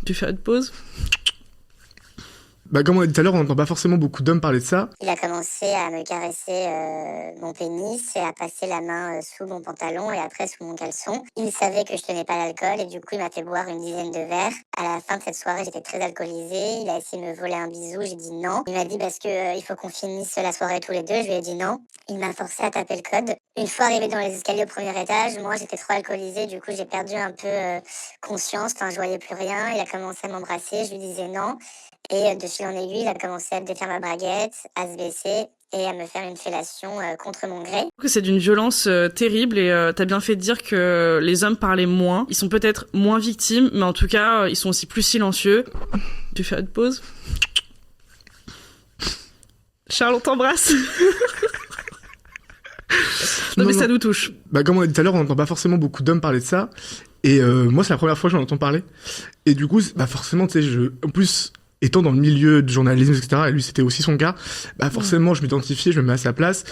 Tu fais une pause? Bah, comme on a dit tout à l'heure, on n'entend pas forcément beaucoup d'hommes parler de ça. Il a commencé à me caresser mon pénis et à passer la main sous mon pantalon et après sous mon caleçon. Il savait que je tenais pas l'alcool et du coup il m'a fait boire une dizaine de verres. À la fin de cette soirée, j'étais très alcoolisée. Il a essayé de me voler un bisou, j'ai dit non. Il m'a dit parce que il faut qu'on finisse la soirée tous les deux. Je lui ai dit non. Il m'a forcé à taper le code. Une fois arrivé dans les escaliers au premier étage, moi j'étais trop alcoolisée, du coup j'ai perdu un peu conscience, enfin je voyais plus rien. Il a commencé à m'embrasser, je lui disais non. Et de fil en aiguille, il a commencé à défaire ma braguette, à se baisser et à me faire une fellation contre mon gré. C'est d'une violence terrible et t'as bien fait de dire que les hommes parlaient moins. Ils sont peut-être moins victimes, mais en tout cas, ils sont aussi plus silencieux. Tu fais une pause? Charles, on t'embrasse. Non, mais ça nous touche. Bah, comme on a dit tout à l'heure, on n'entend pas forcément beaucoup d'hommes parler de ça. Et moi, c'est la première fois que j'en entends parler. Et du coup, bah, forcément, tu sais, en plus, étant dans le milieu du journalisme, etc., et lui, c'était aussi son cas, bah, forcément, je m'identifiais, je me mets à sa place.